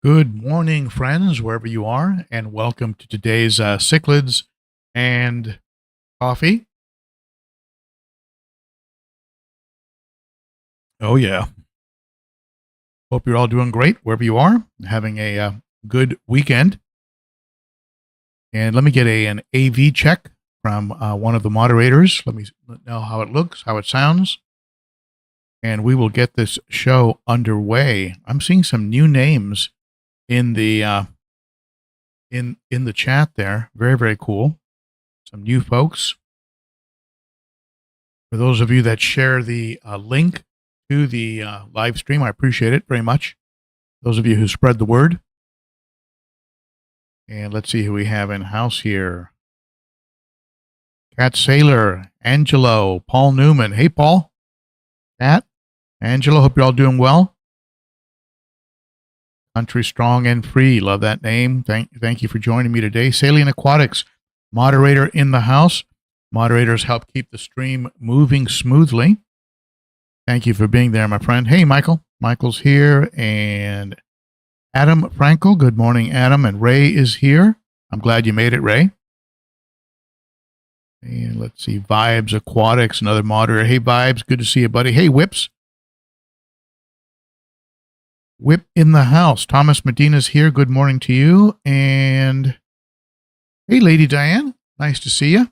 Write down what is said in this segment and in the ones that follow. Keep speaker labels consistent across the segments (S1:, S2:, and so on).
S1: Good morning, friends, wherever you are, and welcome to today's Cichlids and Coffee. Oh, yeah. Hope you're all doing great wherever you are, having a good weekend. And let me get an AV check from one of the moderators. Let me know how it looks, how it sounds, and we will get this show underway. I'm seeing some new names in the in the chat there. Very, very cool. Some new folks. For those of you that share the link to the live stream, I appreciate it very much. Those of you who spread the word. And let's see who we have in house here. Cat Sailor, Angelo, Paul Newman. Hey, Paul. Cat, Angelo, hope you're all doing well. Country Strong and Free. Love that name. Thank you for joining me today. Salient Aquatics, moderator in the house. Moderators help keep the stream moving smoothly. Thank you for being there, my friend. Hey, Michael. Michael's here. And Adam Frankel. Good morning, Adam. And Ray is here. I'm glad you made it, Ray. And let's see. Vibes Aquatics, another moderator. Hey, Vibes. Good to see you, buddy. Hey, Whips. Whip in the house. Thomas Medina's here. Good morning to you. And hey, Lady Diane. Nice to see you.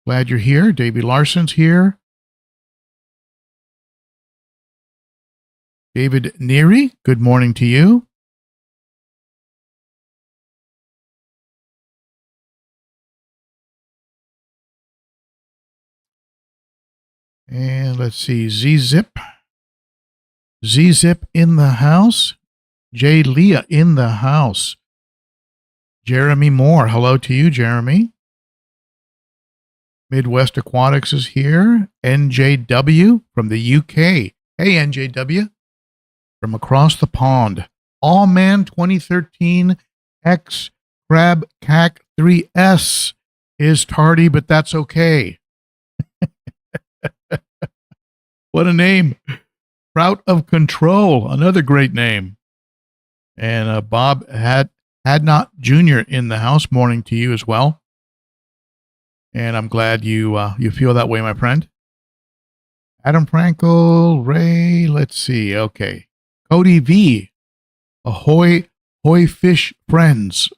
S1: Glad you're here. Davey Larson's here. David Neary, good morning to you. And let's see, Z-Zip. Z-Zip in the house. Jay Leah in the house. Jeremy Moore, hello to you, Jeremy. Midwest Aquatics is here. NJW from the UK. Hey, NJW. From across the pond. All Man 2013 X Crab Cac 3S is tardy, but that's okay. What a name. Trout of Control, another great name. And Bob Hadnot Jr. in the house. Morning to you as well. And I'm glad you feel that way, my friend. Adam Frankel, Ray, let's see. Okay. Cody V. Ahoy, hoy fish friends.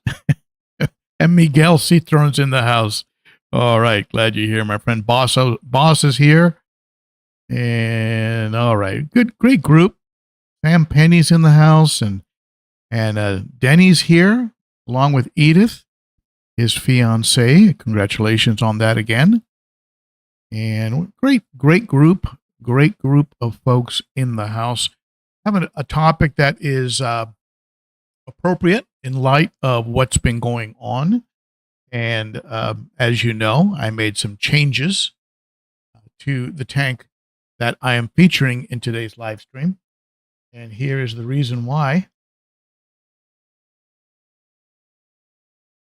S1: And Miguel Citron's in the house. All right. Glad you're here, my friend. Boss is here. And all right. Good, great group. Sam Penny's in the house. And Denny's here, along with Edith, his fiance. Congratulations on that again. And great group of folks in the house. Having a topic that is appropriate in light of what's been going on. And as you know, I made some changes to the tank that I am featuring in today's live stream. And here is the reason why.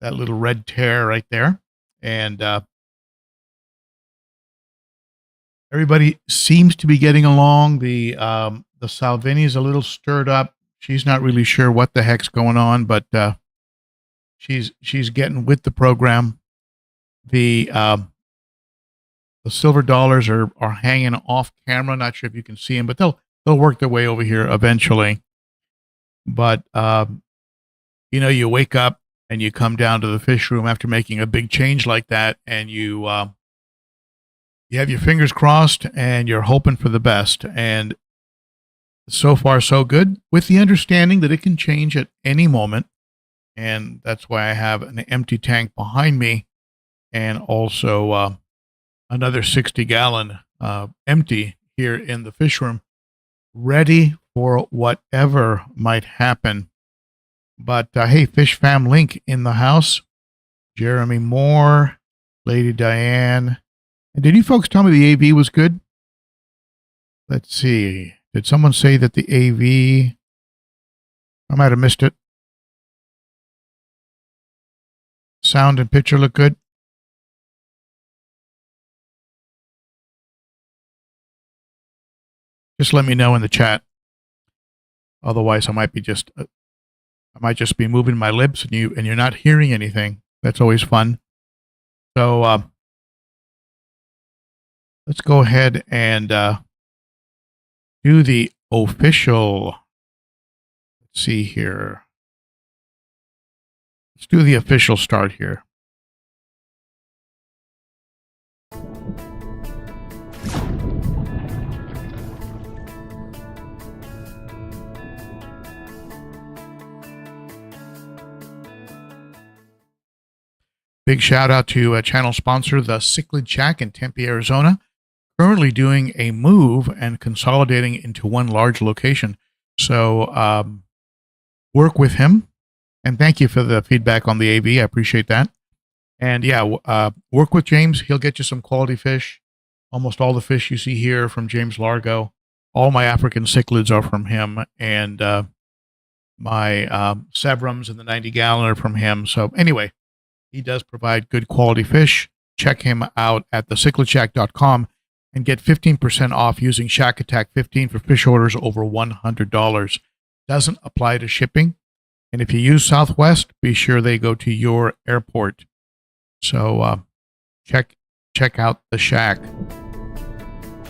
S1: That little red tear right there. And everybody seems to be getting along. The Salvini's a little stirred up. She's not really sure what the heck's going on, but she's getting with the program. The silver dollars are hanging off camera. Not sure if you can see them, but they'll work their way over here eventually. But you wake up and you come down to the fish room after making a big change like that, and you have your fingers crossed and you're hoping for the best. And so far, so good, with the understanding that it can change at any moment. And that's why I have an empty tank behind me and also another 60-gallon empty here in the fish room, ready for whatever might happen. But hey, Fish Fam Link in the house. Jeremy Moore, Lady Diane. And did you folks tell me the AV was good? Let's see. Did someone say that the AV... I might have missed it. Sound and picture look good? Just let me know in the chat. Otherwise, I might be just might just be moving my lips and you're not hearing anything. That's always fun. So let's go ahead and do the official. Let's see here. Let's do the official start here. Big shout out to channel sponsor, the Cichlids Shack in Tempe, Arizona. Currently doing a move and consolidating into one large location. So work with him. And thank you for the feedback on the AV. I appreciate that. And yeah, work with James. He'll get you some quality fish. Almost all the fish you see here from James Largo. All my African cichlids are from him. And my Sebrums and the 90-gallon are from him. So anyway, he does provide good quality fish. Check him out at thecichlidshack.com and get 15% off using Shack Attack 15 for fish orders over $100. Doesn't apply to shipping. And if you use Southwest, be sure they go to your airport. So check out the Shack.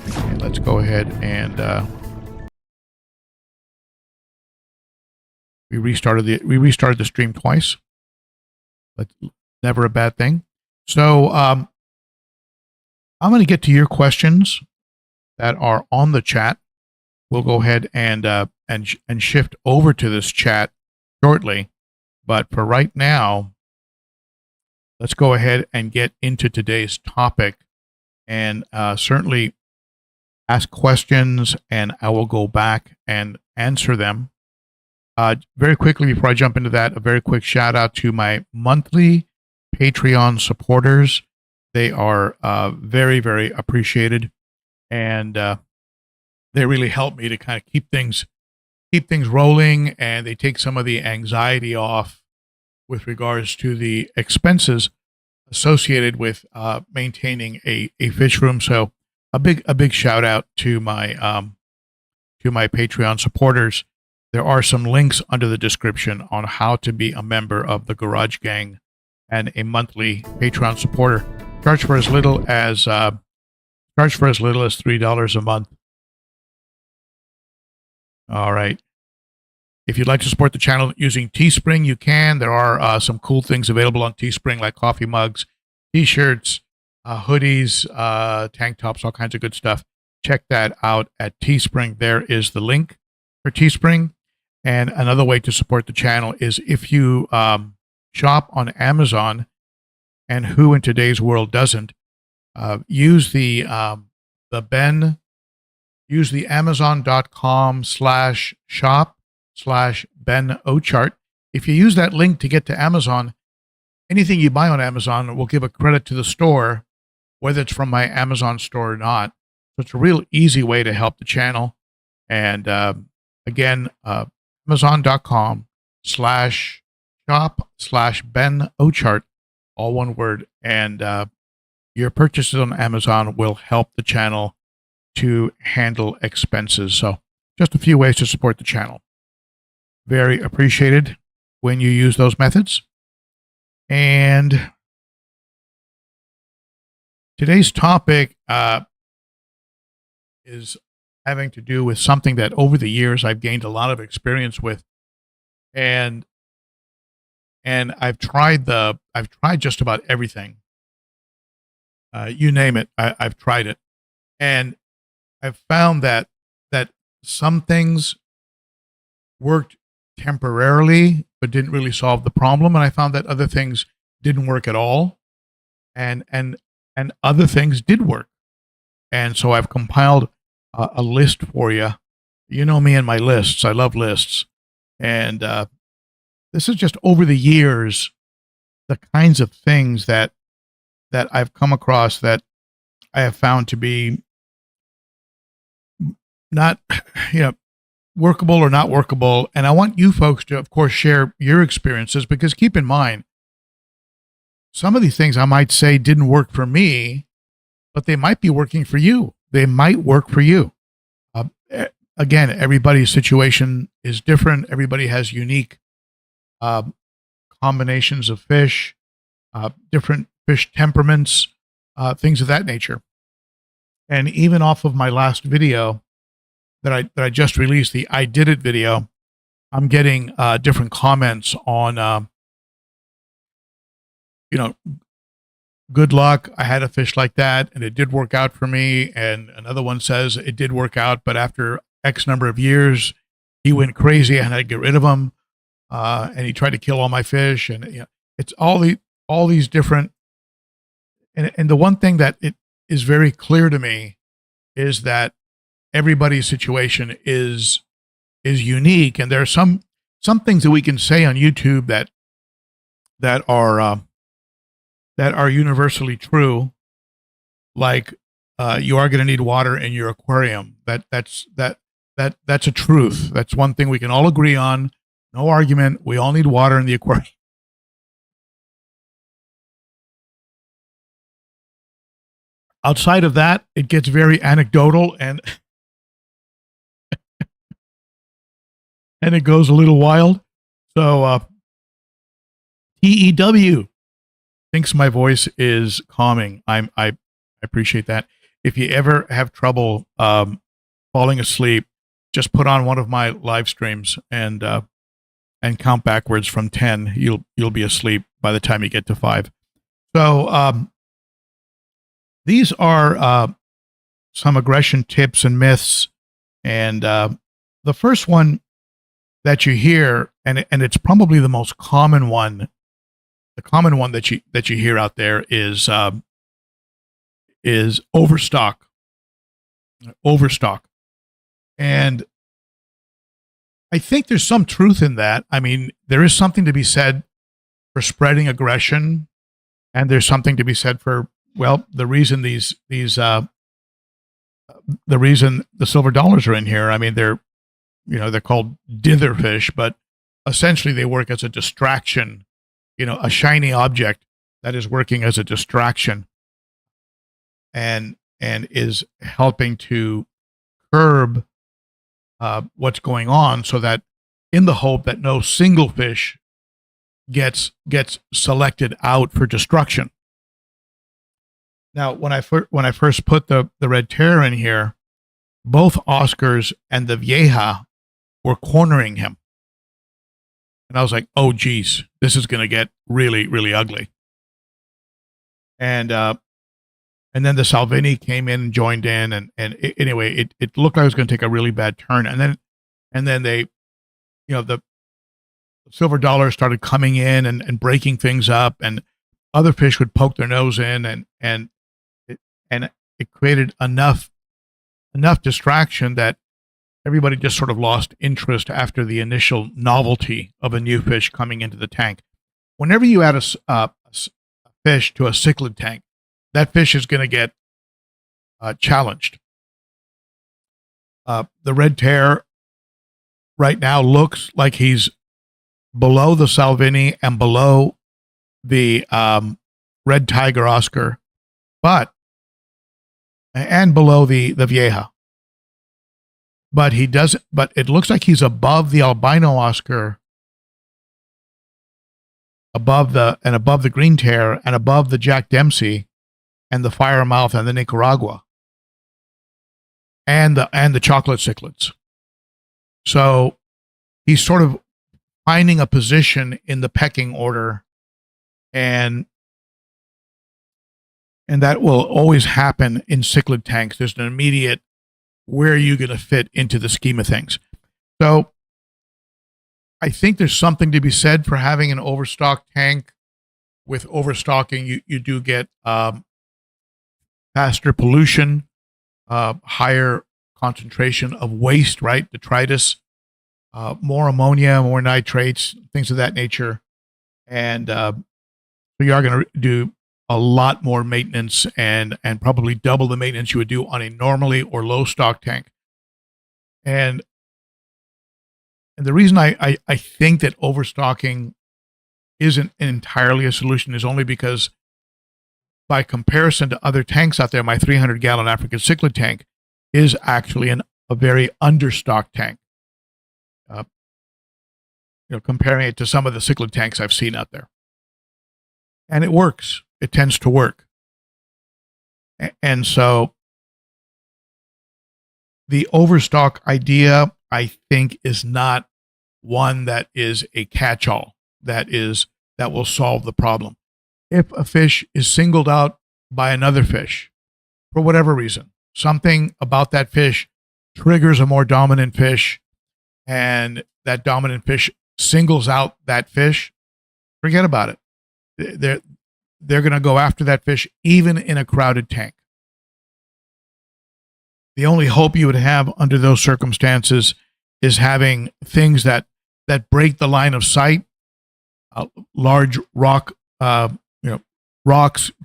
S1: And let's go ahead and we restarted the stream twice. But never a bad thing. So I'm going to get to your questions that are on the chat. We'll go ahead and shift over to this chat shortly. But for right now, let's go ahead and get into today's topic, and certainly ask questions, and I will go back and answer them. Very quickly before I jump into that, a very quick shout out to my monthly Patreon supporters. They are very, very appreciated, and they really help me to kind of keep things rolling, and they take some of the anxiety off with regards to the expenses associated with maintaining a fish room. So a big shout out to my Patreon supporters. There are some links under the description on how to be a member of the Garage Gang and a monthly Patreon supporter. Charge for as little as $3 a month. All right. If you'd like to support the channel using Teespring, you can. There are some cool things available on Teespring, like coffee mugs, T-shirts, hoodies, tank tops, all kinds of good stuff. Check that out at Teespring. There is the link for Teespring. And another way to support the channel is if you shop on Amazon, and who in today's world doesn't, use the amazon.com/shop/ben.o.cichlid. If you use that link to get to Amazon, anything you buy on Amazon will give a credit to the store, whether it's from my Amazon store or not. So it's a real easy way to help the channel. And again, amazon.com/shop/ben.o.cichlid, all one word. And your purchases on Amazon will help the channel to handle expenses. So just a few ways to support the channel. Very appreciated when you use those methods. And today's topic is having to do with something that over the years I've gained a lot of experience with. And I've tried just about everything. You name it, I've tried it. And I've found that some things worked temporarily, but didn't really solve the problem. And I found that other things didn't work at all. And other things did work. And so I've compiled a list for you. You know me and my lists. I love lists. And this is just over the years, the kinds of things that I've come across that I have found to be not, workable or not workable. And I want you folks to, of course, share your experiences, because keep in mind, some of these things I might say didn't work for me, but they might be working for you. They might work for you. Again, everybody's situation is different. Everybody has unique um, combinations of fish, different fish temperaments, things of that nature. And even off of my last video that I just released, the I Did It video, I'm getting different comments on, good luck. I had a fish like that, and it did work out for me. And another one says it did work out, but after X number of years, he went crazy and I had to get rid of him. And he tried to kill all my fish. And it's all these different. And the one thing that it is very clear to me is that everybody's situation is unique, and there are some things that we can say on YouTube that are universally true, like you are going to need water in your aquarium. That's a truth. That's one thing we can all agree on. No argument. We all need water in the aquarium. Outside of that, it gets very anecdotal and and it goes a little wild. So TEW thinks my voice is calming. I appreciate that. If you ever have trouble falling asleep, just put on one of my live streams and count backwards from 10. You'll be asleep by the time you get to 5. So these are some aggression tips and myths, and the first one that you hear, and it's probably the most common one. The common one that you hear out there is overstock, and I think there's some truth in that. I mean, there is something to be said for spreading aggression, and there's something to be said for, well, the reason the reason the silver dollars are in here. I mean, they're called dither fish, but essentially they work as a distraction. A shiny object that is working as a distraction and is helping to curb what's going on, so that in the hope that no single fish gets selected out for destruction. Now, when I first put the red terror in here, both Oscars and the Vieja were cornering him. And I was like, oh, geez, this is going to get really, really ugly. And then the Salvini came in and joined in. And anyway, it looked like it was going to take a really bad turn. And then they, the silver dollars started coming in and breaking things up, and other fish would poke their nose in, and it created enough distraction that everybody just sort of lost interest after the initial novelty of a new fish coming into the tank. Whenever you add a fish to a cichlid tank, that fish is going to get challenged. The red tear right now looks like he's below the Salvini and below the red tiger Oscar, and below the Vieja. But it looks like he's above the albino Oscar, above the green tear, and above the Jack Dempsey and the Firemouth and the Nicaragua and the chocolate cichlids. So he's sort of finding a position in the pecking order, and that will always happen in cichlid tanks. There's an immediate, where are you going to fit into the scheme of things? So I think there's something to be said for having an overstocked tank. With overstocking, you do get faster pollution, higher concentration of waste, right? Detritus, more ammonia, more nitrates, things of that nature. And so you are going to do a lot more maintenance and probably double the maintenance you would do on a normally or low stock tank. And the reason I think that overstocking isn't entirely a solution is only because, by comparison to other tanks out there, my 300-gallon African cichlid tank is actually a very understocked tank. comparing it to some of the cichlid tanks I've seen out there. And it works. It tends to work. And so the overstock idea, I think, is not one that is a catch-all that will solve the problem. If a fish is singled out by another fish for whatever reason, something about that fish triggers a more dominant fish, and that dominant fish singles out that fish, forget about it. They're going to go after that fish even in a crowded tank. The only hope you would have under those circumstances is having things that break the line of sight, large rocks,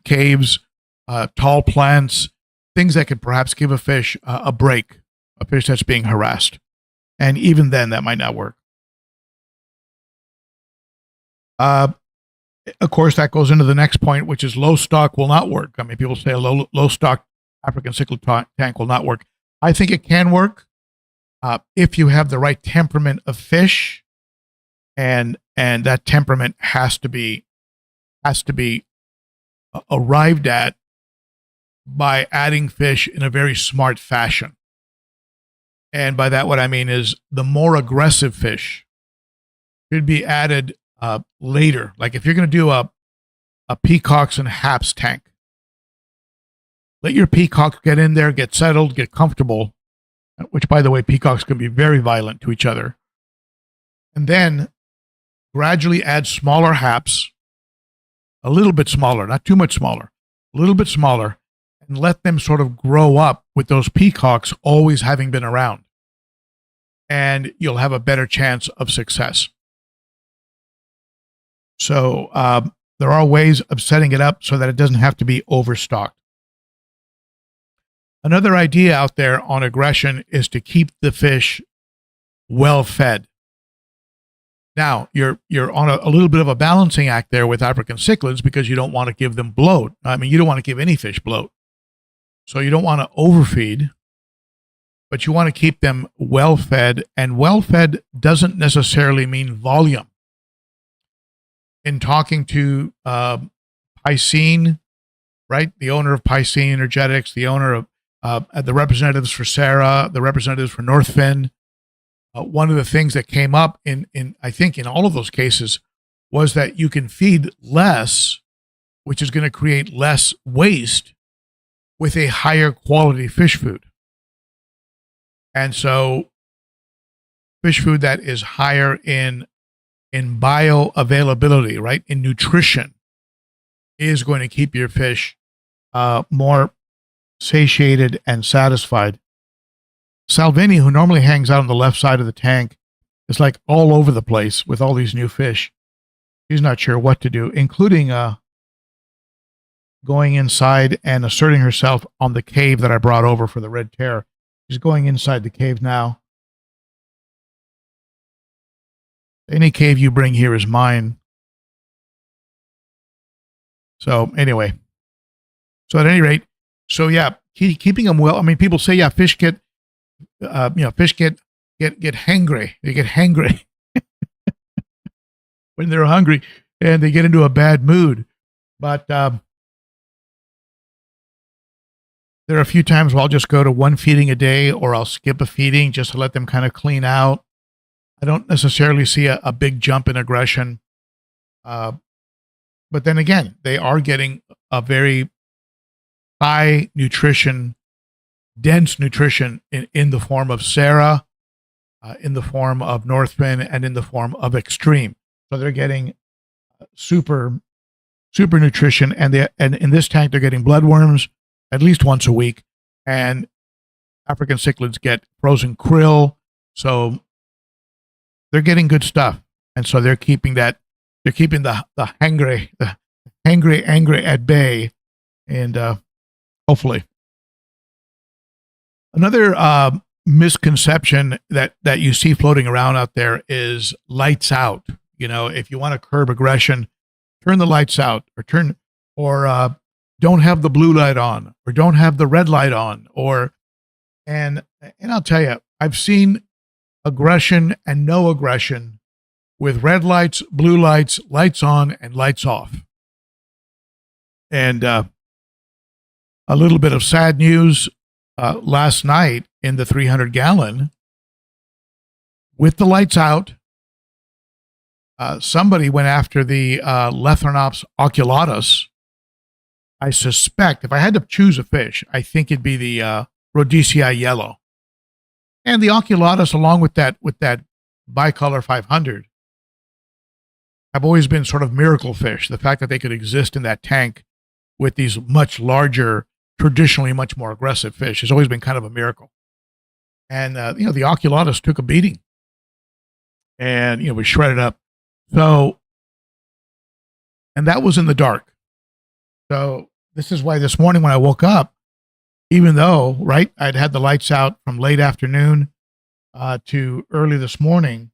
S1: caves, tall plants, things that could perhaps give a fish a break, a fish that's being harassed. And even then, that might not work. Of course, that goes into the next point, which is low stock will not work. I mean, people say a low stock African cichlid tank will not work. I think it can work if you have the right temperament of fish, and that temperament has to be arrived at by adding fish in a very smart fashion. And by that, what I mean is the more aggressive fish should be added later. Like if you're going to do a peacocks and haps tank, let your peacocks get in there, get settled, get comfortable, which, by the way, peacocks can be very violent to each other. And then gradually add smaller haps, a little bit smaller, not too much smaller, a little bit smaller, and let them sort of grow up with those peacocks always having been around. And you'll have a better chance of success. So there are ways of setting it up so that it doesn't have to be overstocked. Another idea out there on aggression is to keep the fish well fed. Now, you're on a little bit of a balancing act there with African cichlids because you don't want to give them bloat. I mean, you don't want to give any fish bloat. So you don't want to overfeed, but you want to keep them well fed. And well fed doesn't necessarily mean volume. In talking to Piscine, right, the owner of Piscine Energetics, the owner of the representatives for Sarah, the representatives for Northfin, one of the things that came up in I think in all of those cases was that you can feed less, which is going to create less waste with a higher quality fish food. And so fish food that is higher in bioavailability, right, in nutrition, is going to keep your fish more satiated and satisfied. Salvini, who normally hangs out on the left side of the tank, is like all over the place with all these new fish. She's not sure what to do, including going inside and asserting herself on the cave that I brought over for the red tear. She's going inside the cave now. Any cave you bring here is mine. So anyway, so at any rate, so yeah, keeping them well. I mean, people say, yeah, fish get hangry. They get hangry when they're hungry, and they get into a bad mood. But there are a few times where I'll just go to one feeding a day, or I'll skip a feeding just to let them kind of clean out. I don't necessarily see a big jump in aggression. But then again, they are getting a very high nutrition, dense nutrition in the form of Sarah, in the form of Northfin, and in the form of Extreme. So they're getting super nutrition, and in this tank they're getting bloodworms at least once a week, and African cichlids get frozen krill. So they're getting good stuff, and so they're keeping the hangry at bay, and hopefully. Another misconception that you see floating around out there is lights out. You know, if you want to curb aggression, turn the lights out, or don't have the blue light on, or don't have the red light on, and I'll tell you, I've seen aggression and no aggression with red lights, blue lights, lights on, and lights off. And a little bit of sad news last night in the 300-gallon, with the lights out, somebody went after the Lethrinops oculatus. I suspect, if I had to choose a fish, I think it'd be the Rhodesii yellow. And the oculatus, along with that bicolor 500, have always been sort of miracle fish. The fact that they could exist in that tank with these much larger, traditionally much more aggressive fish has always been kind of a miracle. And, the oculatus took a beating and, was shredded up. So, and that was in the dark. So this is why this morning when I woke up, even though, right, I'd had the lights out from late afternoon to early this morning,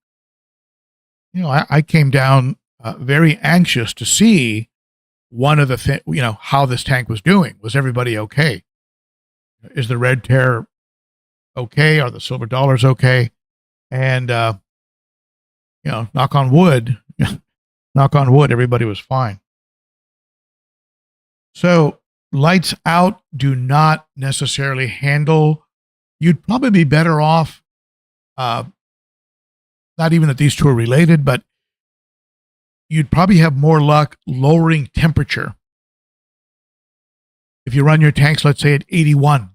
S1: I came down very anxious to see one of the how this tank was doing. Was everybody okay? Is the red tear okay? Are the silver dollars okay? And, knock on wood, everybody was fine. So lights out do not necessarily handle. You'd probably be better off, not even that these two are related, but you'd probably have more luck lowering temperature. If you run your tanks, let's say at 81,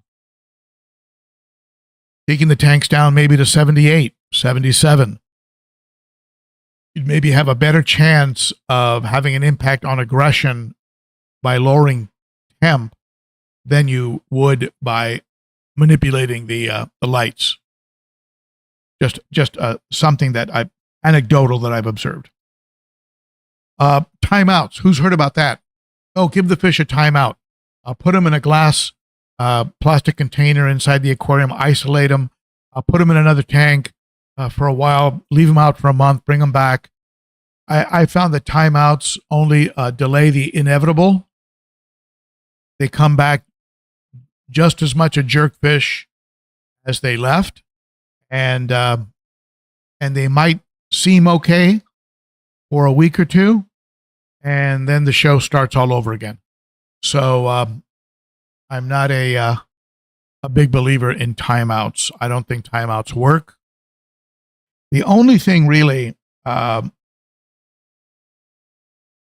S1: taking the tanks down maybe to 78, 77, you'd maybe have a better chance of having an impact on aggression by lowering temp than you would by manipulating the lights. Just something that anecdotal that I've observed. Timeouts. Who's heard about that? Oh, give the fish a timeout. Put them in a glass plastic container inside the aquarium. Isolate them. Put them in another tank for a while. Leave them out for a month. Bring them back. I found that timeouts only delay the inevitable. They come back just as much a jerkfish as they left, and they might seem okay for a week or two, and then the show starts all over again. So I'm not a big believer in timeouts. I don't think timeouts work. The only thing really that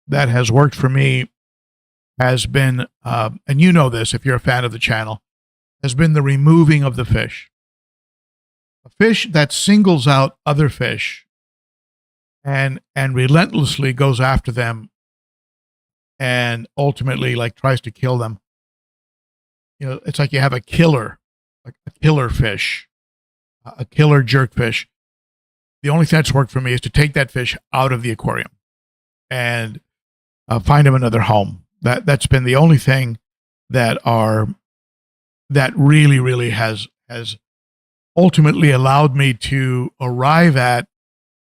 S1: has worked for me has been, and you know this if you're a fan of the channel, has been the removing of the fish. A fish that singles out other fish and relentlessly goes after them and ultimately tries to kill them. It's like you have a killer, like a killer fish, a killer jerkfish. The only thing that's worked for me is to take that fish out of the aquarium and find him another home. That's been the only thing that really, really has ultimately allowed me to arrive at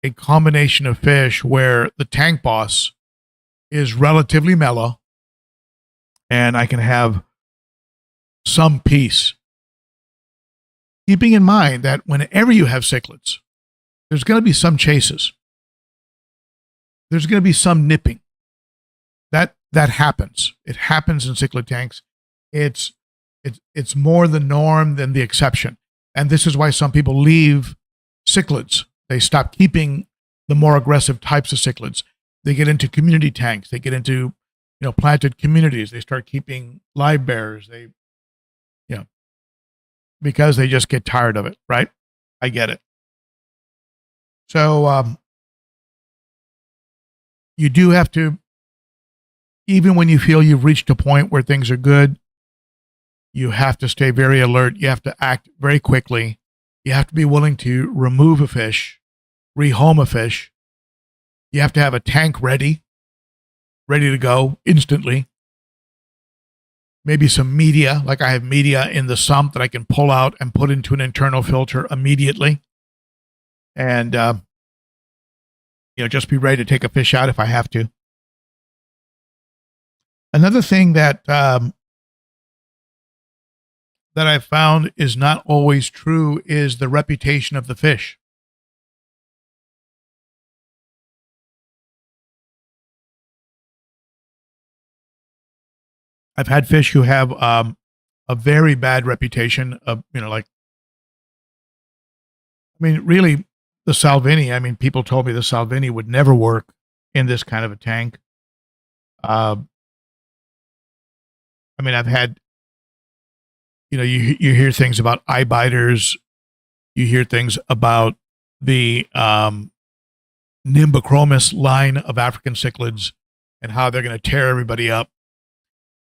S1: a combination of fish where the tank boss is relatively mellow and I can have some peace. Keeping in mind that whenever you have cichlids, there's going to be some chases. There's going to be some nipping. That happens. It happens in cichlid tanks. It's more the norm than the exception. And this is why some people leave cichlids. They stop keeping the more aggressive types of cichlids. They get into community tanks. They get into, planted communities. They start keeping live bears. Because they just get tired of it, right? I get it. So you do have to, even when you feel you've reached a point where things are good, you have to stay very alert. You have to act very quickly. You have to be willing to remove a fish, rehome a fish. You have to have a tank ready to go instantly. Maybe some media, like I have media in the sump that I can pull out and put into an internal filter immediately. And, just be ready to take a fish out if I have to. Another thing that I've found is not always true is the reputation of the fish. I've had fish who have a very bad reputation of, like, I mean, really, the Salvini. I mean, people told me the Salvini would never work in this kind of a tank. Uh, I mean, I've had, you hear things about eye biters. You hear things about the Nimbochromis line of African cichlids and how they're going to tear everybody up.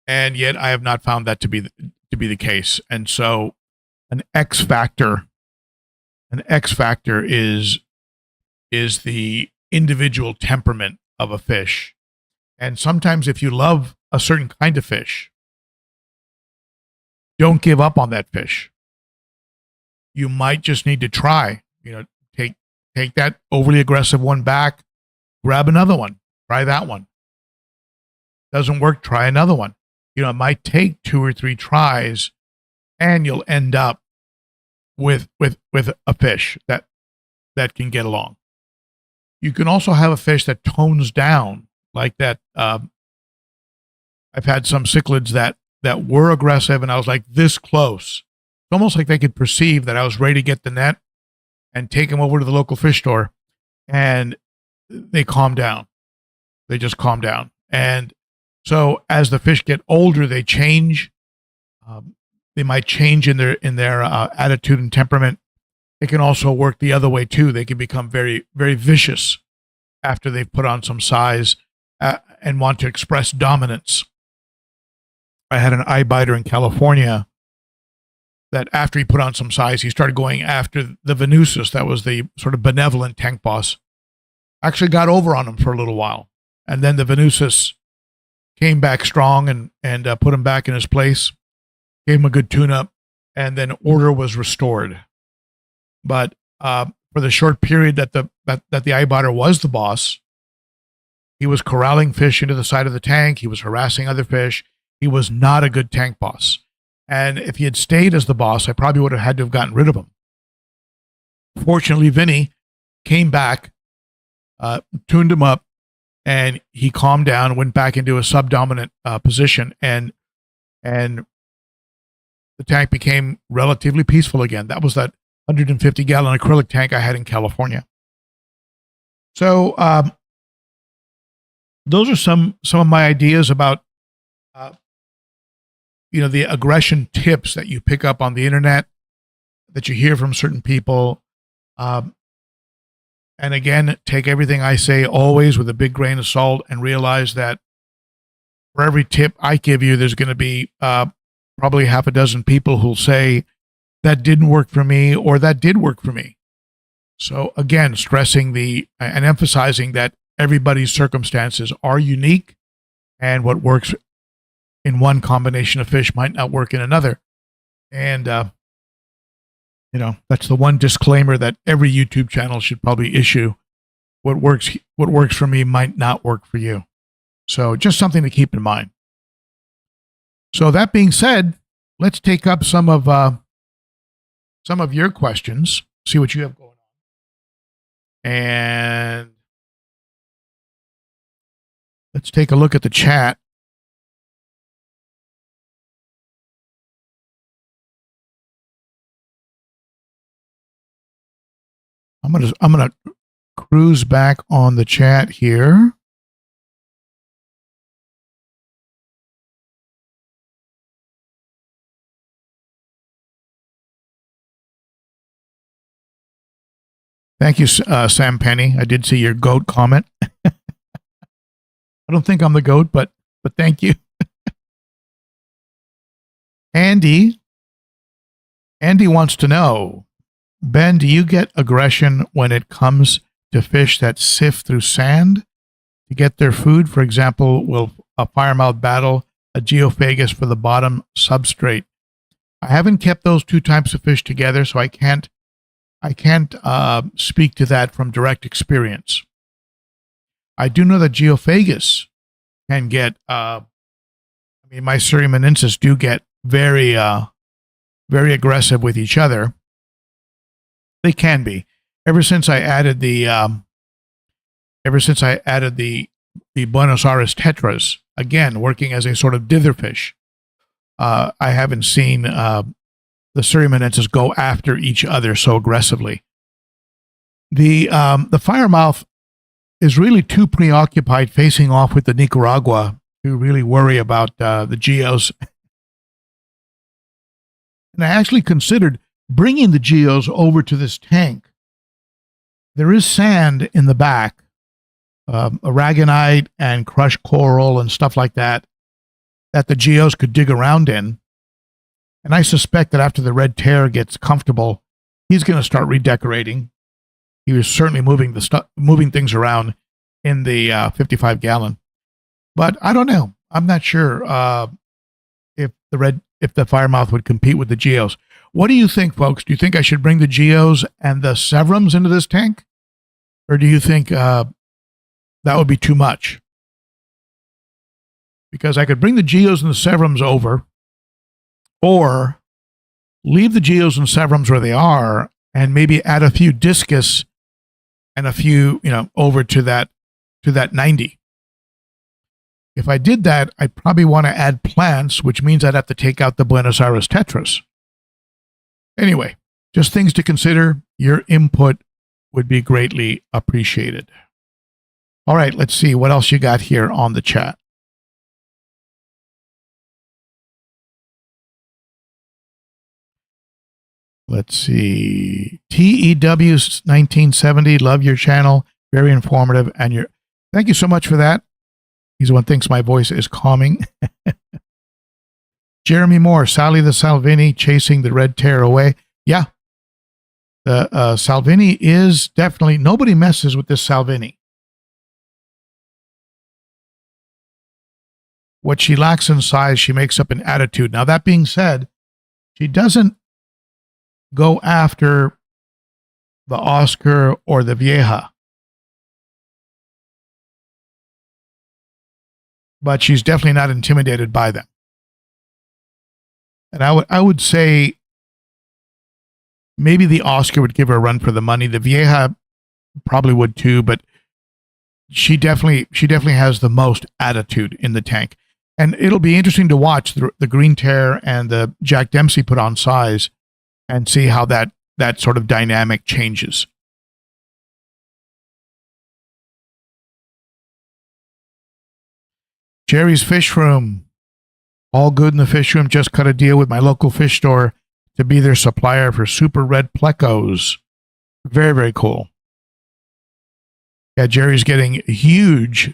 S1: And yet I have not found that to be the case. And so an X factor is the individual temperament of a fish. And sometimes if you love a certain kind of fish, don't give up on that fish. You might just need to try, take that overly aggressive one back, grab another one, try that one. Doesn't work, try another one. It might take 2 or 3 tries and you'll end up with a fish that can get along. You can also have a fish that tones down like that. I've had some cichlids that were aggressive and I was like this close. It's almost like they could perceive that I was ready to get the net and take them over to the local fish store, and they calm down. They just calm down. And so as the fish get older, they change. They might change in their attitude and temperament. It can also work the other way too. They can become very, very vicious after they've put on some size and want to express dominance. I had an eye biter in California that after he put on some size, he started going after the Venusus. That was the sort of benevolent tank boss. Actually got over on him for a little while. And then the Venusus came back strong and put him back in his place, gave him a good tune-up, and then order was restored. But for the short period that the eye biter was the boss, he was corralling fish into the side of the tank. He was harassing other fish. He was not a good tank boss. And if he had stayed as the boss, I probably would have had to have gotten rid of him. Fortunately, Vinny came back, tuned him up, and he calmed down, went back into a subdominant position, and the tank became relatively peaceful again. That was that 150-gallon acrylic tank I had in California. So those are some of my ideas about the aggression tips that you pick up on the internet, that you hear from certain people. And again, take everything I say always with a big grain of salt and realize that for every tip I give you, there's going to be probably half a dozen people who'll say that didn't work for me or that did work for me. So again, stressing and emphasizing that everybody's circumstances are unique, and what works in one combination of fish might not work in another. And, that's the one disclaimer that every YouTube channel should probably issue. What works for me might not work for you. So just something to keep in mind. So that being said, let's take up some of your questions, see what you have going on. And let's take a look at the chat. I'm gonna cruise back on the chat here. Thank you, Sam Penny. I did see your goat comment. I don't think I'm the goat, but thank you. Andy wants to know, Ben, do you get aggression when it comes to fish that sift through sand to get their food? For example, will a firemouth battle a geophagus for the bottom substrate? I haven't kept those two types of fish together, so I can't speak to that from direct experience. I do know that geophagus can get, my Syriamanensis do get very aggressive with each other. They can be. Ever since I added the Buenos Aires tetras, again, working as a sort of dither fish, I haven't seen the Surimanensis go after each other so aggressively. The firemouth is really too preoccupied facing off with the Nicaragua to really worry about the geos. And I actually considered bringing the geos over to this tank. There is sand in the back, aragonite and crushed coral and stuff like that, that the geos could dig around in. And I suspect that after the red tear gets comfortable, he's going to start redecorating. He was certainly moving things around in the 55-gallon. But I don't know. I'm not sure if the firemouth would compete with the geos. What do you think, folks? Do you think I should bring the geos and the severums into this tank? Or do you think that would be too much? Because I could bring the geos and the severums over, or leave the geos and severums where they are and maybe add a few discus and a few, over to that 90. If I did that, I'd probably want to add plants, which means I'd have to take out the Buenos Aires tetras. Anyway, just things to consider. Your input would be greatly appreciated. All right, let's see what else you got here on the chat. Let's see. TEW1970, love your channel. Very informative. And thank you so much for that. He's the one who thinks my voice is calming. Jeremy Moore, Sally the Salvini chasing the red tear away. Yeah. The Salvini is definitely, nobody messes with this Salvini. What she lacks in size, she makes up in attitude. Now, that being said, she doesn't go after the Oscar or the Vieja. But she's definitely not intimidated by them. And I would say maybe the Oscar would give her a run for the money. The Vieja probably would too, but she definitely has the most attitude in the tank. And it'll be interesting to watch the Green Tear and the Jack Dempsey put on size and see how that sort of dynamic changes. Jerry's Fish Room. All good in the fish room. Just cut a deal with my local fish store to be their supplier for super red plecos. Very, very cool. Yeah, Jerry's getting huge,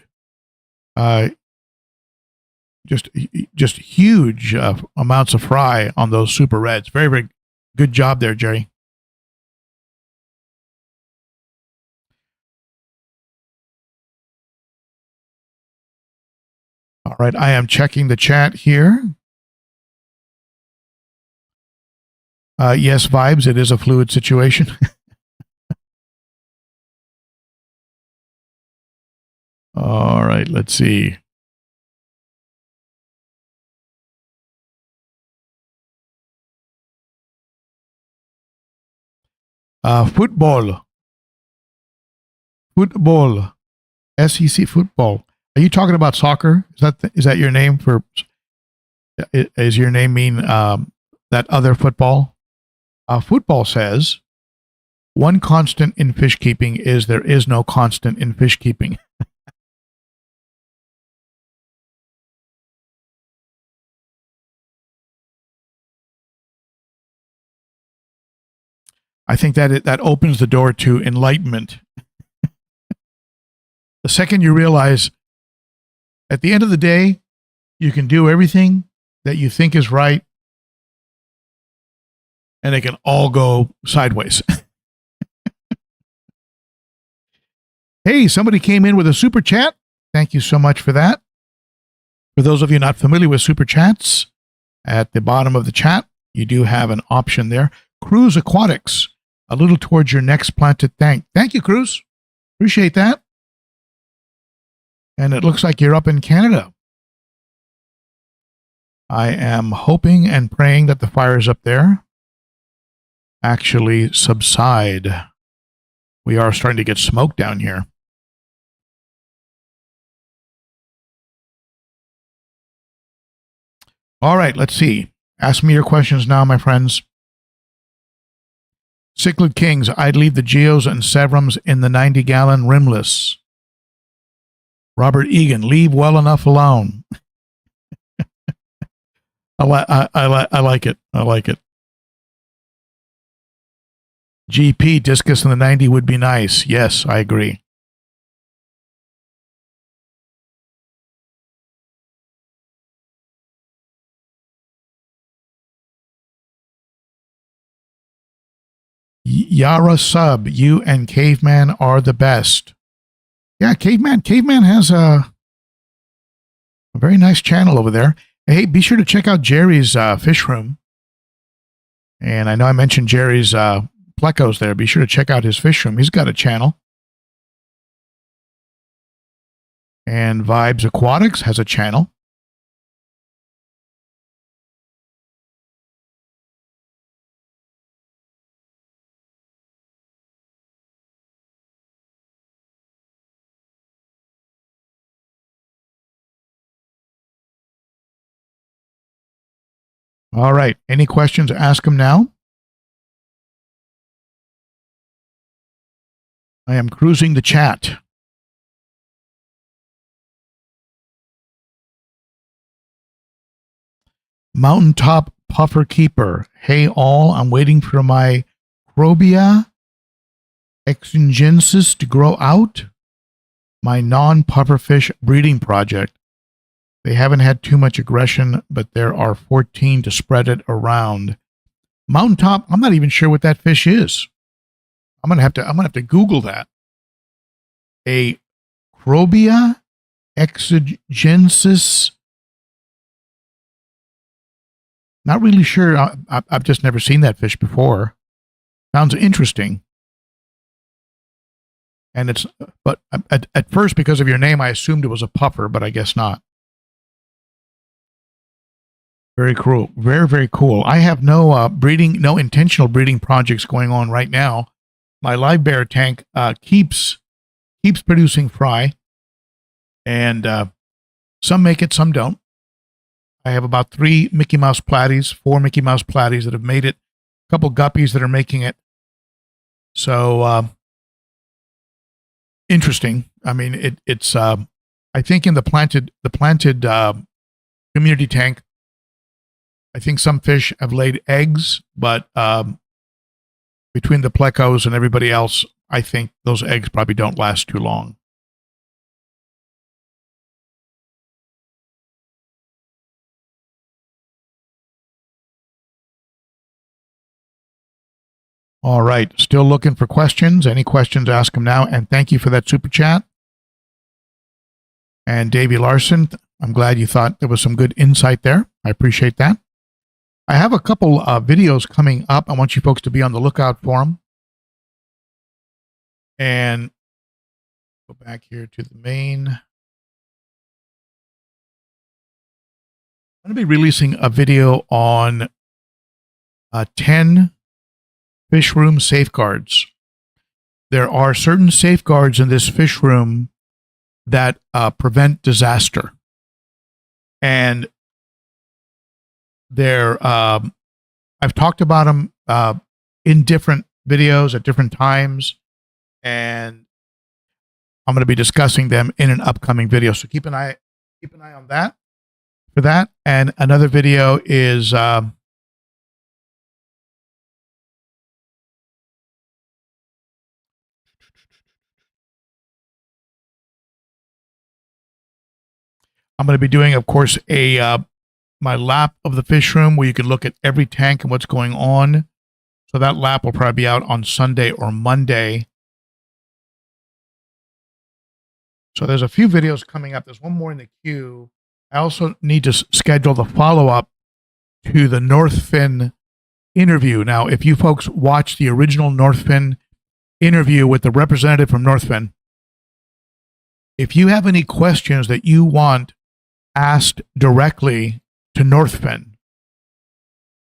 S1: just huge amounts of fry on those super reds. Very, very good job there, Jerry. All right, I am checking the chat here. Yes, Vibes, it is a fluid situation. All right, let's see. Football. SEC football. Are you talking about soccer? Is that your name for? Is your name mean that other football? Football says, one constant in fish keeping is there is no constant in fish keeping. I think that opens the door to enlightenment. The second you realize, at the end of the day, you can do everything that you think is right, and it can all go sideways. Hey, somebody came in with a super chat. Thank you so much for that. For those of you not familiar with super chats, at the bottom of the chat, you do have an option there. Cruise Aquatics, a little towards your next planted tank. Thank you, Cruz. Appreciate that. And it looks like you're up in Canada. I am hoping and praying that the fires up there actually subside. We are starting to get smoke down here. All right, let's see. Ask me your questions now, my friends. Cichlid Kings, I'd leave the Geos and Severums in the 90-gallon rimless. Robert Egan, leave well enough alone. I like it. I like it. GP, discus in the 90 would be nice. Yes, I agree. Yara Sub, you and Caveman are the best. Yeah, Caveman has a very nice channel over there. Hey, be sure to check out Jerry's fish room. And I know I mentioned Jerry's plecos there. Be sure to check out his fish room. He's got a channel. And Vibes Aquatics has a channel. All right. Any questions? Ask them now. I am cruising the chat. Mountaintop Puffer Keeper. Hey all, I'm waiting for my Crobia exingensis to grow out. My non-pufferfish breeding project. They haven't had too much aggression, but there are 14 to spread it around. Mountaintop, I'm not even sure what that fish is. I'm gonna have to Google that. A Crobia exingensis. Not really sure. I've just never seen that fish before. Sounds interesting. And it's, but at first, because of your name, I assumed it was a puffer, but I guess not. Very cool. Very, very cool. I have no no intentional breeding projects going on right now. My live bear tank keeps producing fry, and some make it, some don't. I have about 4 Mickey Mouse platies that have made it. A couple guppies that are making it. So interesting. I mean, it's. I think in the planted community tank, I think some fish have laid eggs, but between the plecos and everybody else, I think those eggs probably don't last too long. All right. Still looking for questions. Any questions, ask them now. And thank you for that super chat. And Davey Larson, I'm glad you thought there was some good insight there. I appreciate that. I have a couple videos coming up. I want you folks to be on the lookout for them. And go back here to the main. I'm going to be releasing a video on 10 fish room safeguards. There are certain safeguards in this fish room that prevent disaster. And I've talked about them in different videos at different times, and I'm going to be discussing them in an upcoming video. So keep an eye on that for that. And another video is I'm going to be doing, of course, my lap of the fish room where you can look at every tank and what's going on. So that lap will probably be out on Sunday or Monday. So there's a few videos coming up. There's one more in the queue. I also need to schedule the follow-up to the Northfin interview. Now, if you folks watch the original Northfin interview with the representative from Northfin, if you have any questions that you want asked directly to Northfin,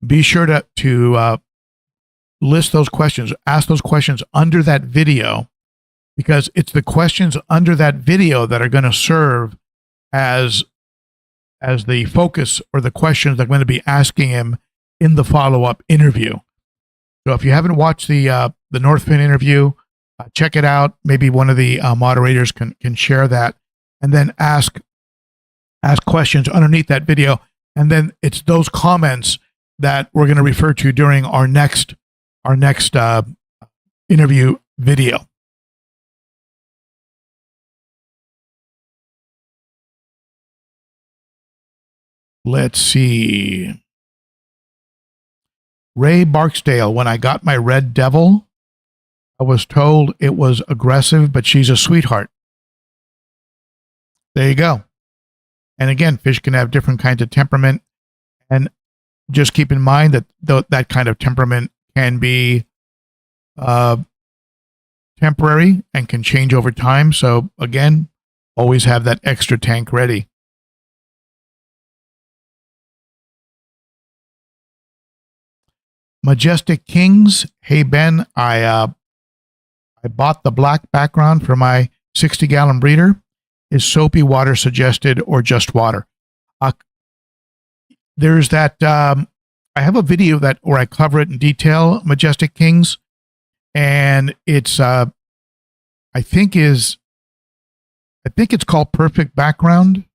S1: be sure to list those questions, ask those questions under that video, because it's the questions under that video that are going to serve as as the focus or the questions I'm going to be asking him in the follow-up interview. So if you haven't watched the Northfin interview, check it out. Maybe one of the moderators can share that, and then ask questions underneath that video. And then it's those comments that we're going to refer to during our next interview video. Let's see. Ray Barksdale, when I got my red devil, I was told it was aggressive, but she's a sweetheart. There you go. And again, fish can have different kinds of temperament. And just keep in mind that that kind of temperament can be temporary and can change over time. So again, always have that extra tank ready. Majestic Kings. Hey, Ben, I bought the black background for my 60-gallon breeder. Is soapy water suggested or just water? There's that, I have a video where I cover it in detail, Majestic Kings, and it's, I think it's called Perfect Background,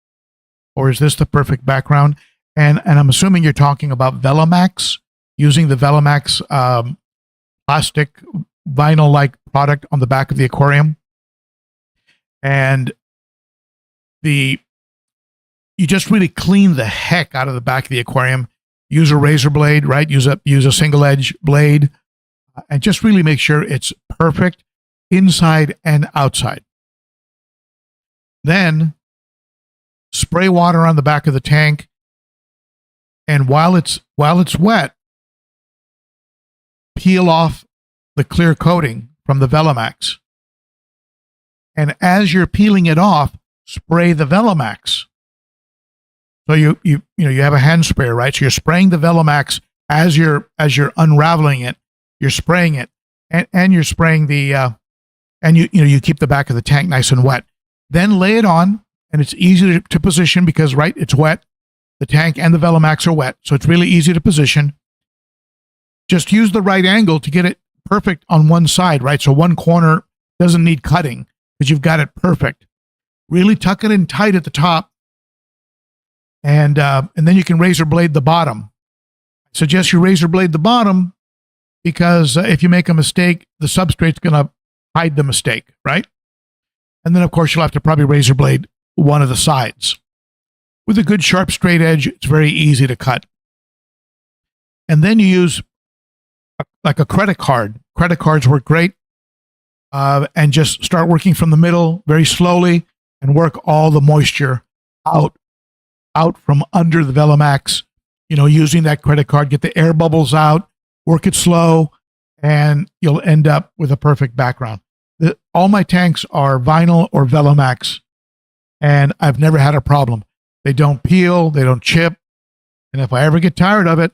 S1: or is this the perfect background? And I'm assuming you're talking about Velamax, using the Velamax plastic vinyl-like product on the back of the aquarium. And you just really clean the heck out of the back of the aquarium. Use a razor blade, right? Use a single edge blade, and just really make sure it's perfect inside and outside. Then spray water on the back of the tank, and while it's wet, peel off the clear coating from the Velamax. And as you're peeling it off, spray the Velamax. So you have a hand sprayer, right? So you're spraying the Velamax as you're unraveling it. You're spraying it, and you're spraying the and you keep the back of the tank nice and wet. Then lay it on, and it's easy to position because right, it's wet. The tank and the Velamax are wet, so it's really easy to position. Just use the right angle to get it perfect on one side, right? So one corner doesn't need cutting because you've got it perfect. Really tuck it in tight at the top, and then you can razor blade the bottom. I suggest you razor blade the bottom because if you make a mistake, the substrate's going to hide the mistake, right? And then, of course, you'll have to probably razor blade one of the sides. With a good sharp straight edge, it's very easy to cut. And then you use like a credit card. Credit cards work great. And just start working from the middle very slowly and work all the moisture out from under the Velamax, using that credit card, get the air bubbles out, work it slow, and you'll end up with a perfect background. All my tanks are vinyl or Velamax, and I've never had a problem. They don't peel, they don't chip, and if I ever get tired of it,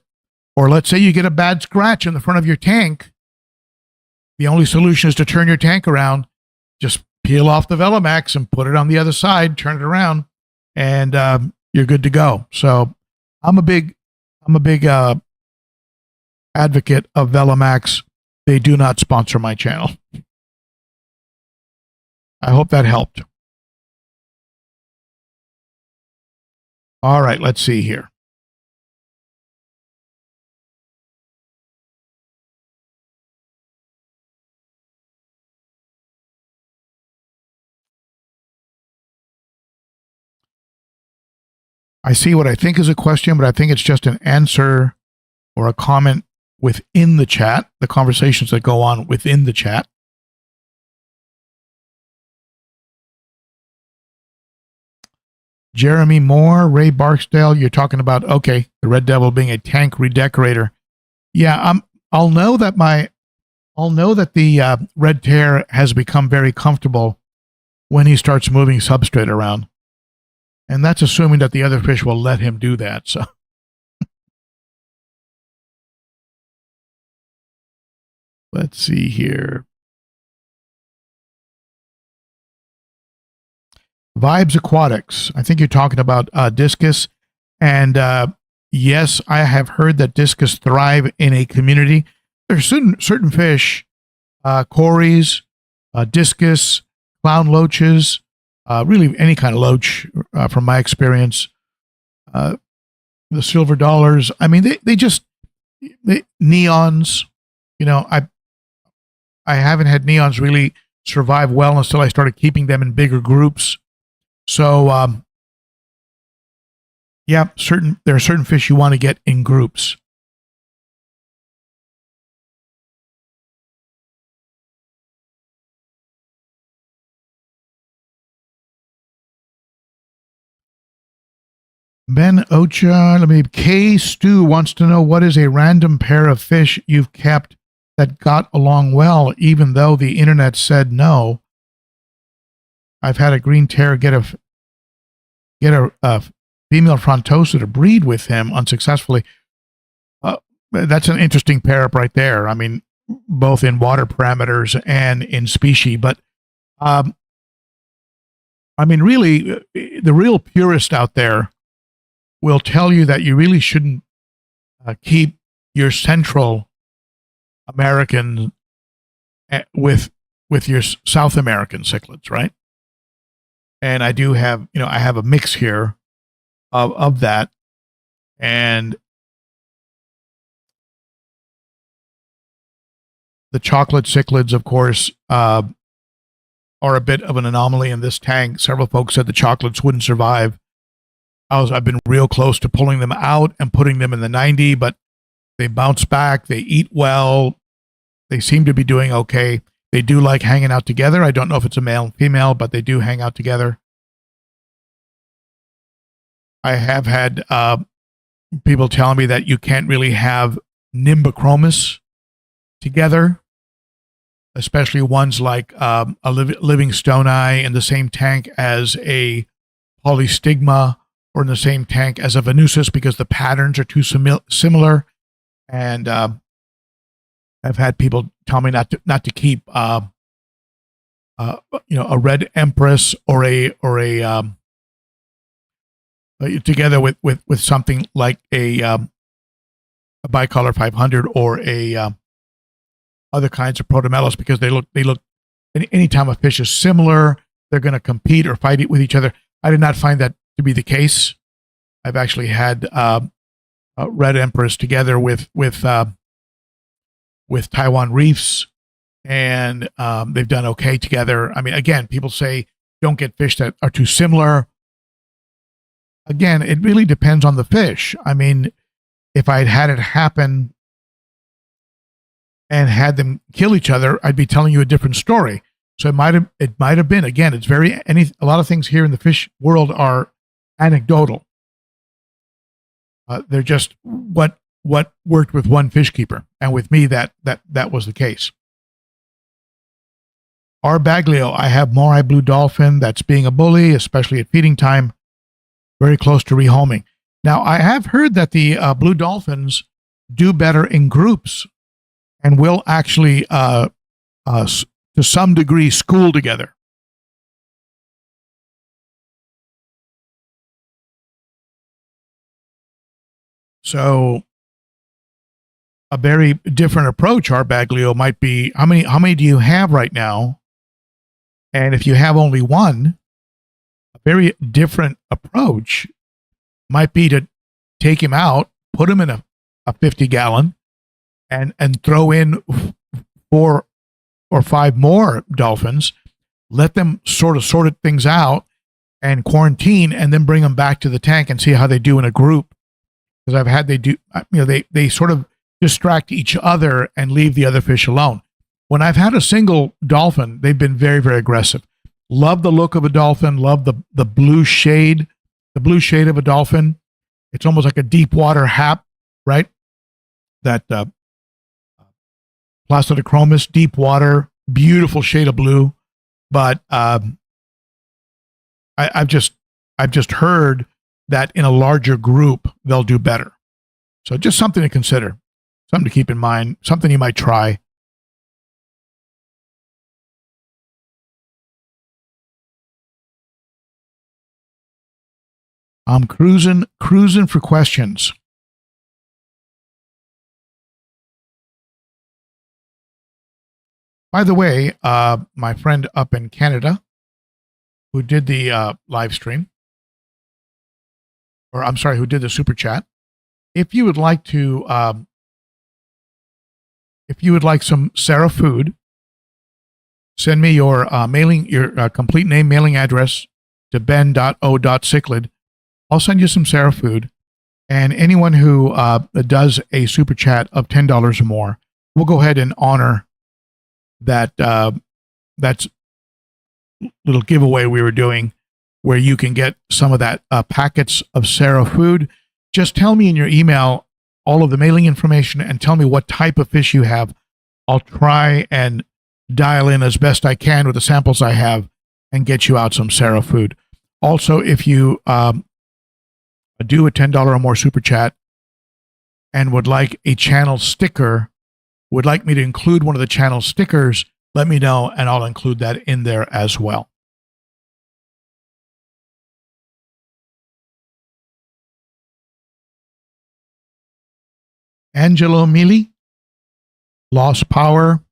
S1: or let's say you get a bad scratch in the front of your tank, the only solution is to turn your tank around, just peel off the Velamax and put it on the other side, turn it around, and you're good to go. So I'm a big advocate of Velamax. They do not sponsor my channel. I hope that helped. All right, let's see here. I see what I think is a question, but I think it's just an answer or a comment within the chat, the conversations that go on within the chat. Jeremy Moore, Ray Barksdale, you're talking about, okay, the Red Devil being a tank redecorator. Yeah, I'll know that the red tear has become very comfortable when he starts moving substrate around. And that's assuming that the other fish will let him do that. So let's see here. Vibes Aquatics. I think you're talking about discus. And yes, I have heard that discus thrive in a community. There's certain fish, cories, discus, clown loaches, really any kind of loach, from my experience. The silver dollars. I mean, neons. You know, I haven't had neons really survive well until I started keeping them in bigger groups. So, yeah, there are certain fish you want to get in groups. Ben.o.cichlid. K Stu wants to know, what is a random pair of fish you've kept that got along well, even though the internet said no? I've had a green terror get a female frontosa to breed with him unsuccessfully. That's an interesting pair up right there. I mean, both in water parameters and in species. But I mean, really, the real purist out there will tell you that you really shouldn't keep your Central American with your South American cichlids, right? And I do have, I have a mix here of that. And the chocolate cichlids, of course, are a bit of an anomaly in this tank. Several folks said the chocolates wouldn't survive. I've been real close to pulling them out and putting them in the 90, but they bounce back. They eat well. They seem to be doing okay. They do like hanging out together. I don't know if it's a male and female, but they do hang out together. I have had people telling me that you can't really have Nimbochromis together, especially ones like a living stone eye in the same tank as a polystigma, or in the same tank as a Venusus, because the patterns are too similar. And I've had people tell me not to keep a red empress or a together with something like a bicolor 500 or a other kinds of protomelos, because they look anytime a fish is similar, they're going to compete or fight with each other. I did not find that to be the case. I've actually had red empress together with Taiwan reefs, and they've done okay together. I mean, again, people say don't get fish that are too similar. Again, it really depends on the fish. I mean, if I'd had it happen and had them kill each other, I'd be telling you a different story. So it might have been, again, it's a lot of things here in the fish world are anecdotal. They're just what worked with one fish keeper, and with me that was the case. R. Baglio, I have Morai blue dolphin that's being a bully, especially at feeding time, very close to rehoming. Now, I have heard that the blue dolphins do better in groups and will actually, to some degree, school together. So a very different approach, our Baglio, might be, how many do you have right now? And if you have only one, a very different approach might be to take him out, put him in a 50-gallon, and throw in 4 or 5 more dolphins, let them sort things out and quarantine, and then bring them back to the tank and see how they do in a group. Because I've had they sort of distract each other and leave the other fish alone. When I've had a single dolphin, they've been very, very aggressive. Love the look of a dolphin, love the blue shade of a dolphin. It's almost like a deep water hap, right? That Placidochromis, deep water, beautiful shade of blue. But I've just heard that in a larger group they'll do better. So just something to consider, something to keep in mind, something you might try. I'm cruising for questions. By the way, my friend up in Canada who did the live stream, or I'm sorry, who did the super chat, if you would like some Sarah food, send me your your complete name, mailing address to ben.o.cichlid. I'll send you some Sarah food. And anyone who does a super chat of $10 or more, we'll go ahead and honor that that's little giveaway we were doing, where you can get some of that packets of Sarah food. Just tell me in your email all of the mailing information and tell me what type of fish you have. I'll try and dial in as best I can with the samples I have and get you out some Sarah food. Also, if you do a $10 or more super chat and would like a channel sticker, would like me to include one of the channel stickers, let me know and I'll include that in there as well. Angelo Mili, lost power.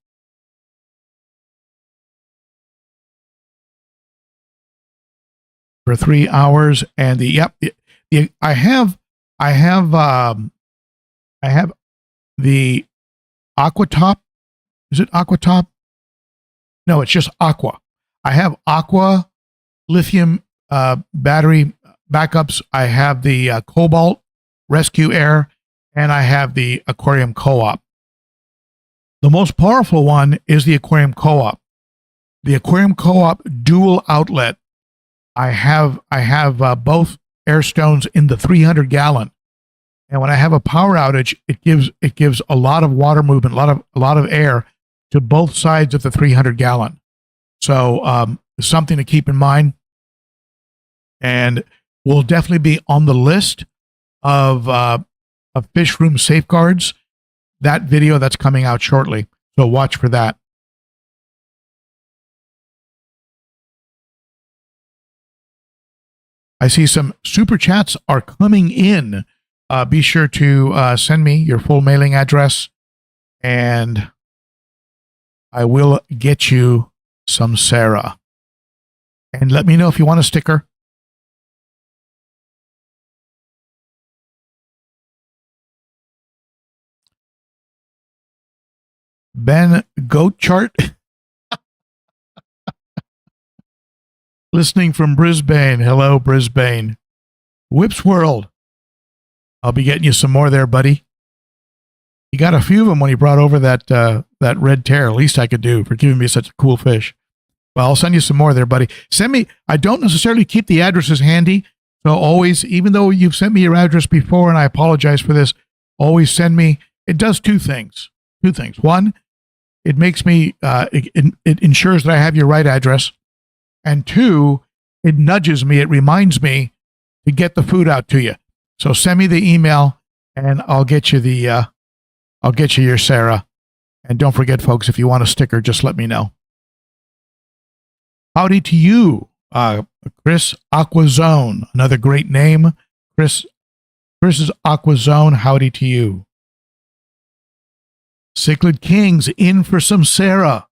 S1: For 3 hours, and I have the Aquatop. Is it Aquatop? No, it's just Aqua. I have Aqua lithium battery backups. I have the Cobalt Rescue Air, and I have the Aquarium Co-op. The most powerful one is the Aquarium Co-op. The Aquarium Co-op dual outlet. I have both air stones in the 300 gallon, and when I have a power outage, it gives a lot of water movement, a lot of air to both sides of the 300 gallon. So something to keep in mind, and will definitely be on the list of fish room safeguards. That video that's coming out shortly, so watch for that. I see some super chats are coming in. Be sure to send me your full mailing address, and I will get you some Sarah. And let me know if you want a sticker. Ben Ochart, listening from Brisbane. Hello, Brisbane. Whips World. I'll be getting you some more there, buddy. You got a few of them when you brought over that red tear. Least I could do for giving me such a cool fish. Well, I'll send you some more there, buddy. Send me. I don't necessarily keep the addresses handy, so always, even though you've sent me your address before, and I apologize for this, always send me. It does two things. One, it makes me. It ensures that I have your right address. And two, it nudges me, it reminds me to get the food out to you. So send me the email and I'll get you your Sarah. And don't forget, folks, if you want a sticker, just let me know. Howdy to you, Chris Aquazone. Another great name. Chris's Aquazone, howdy to you. Cichlid Kings in for some Sarah.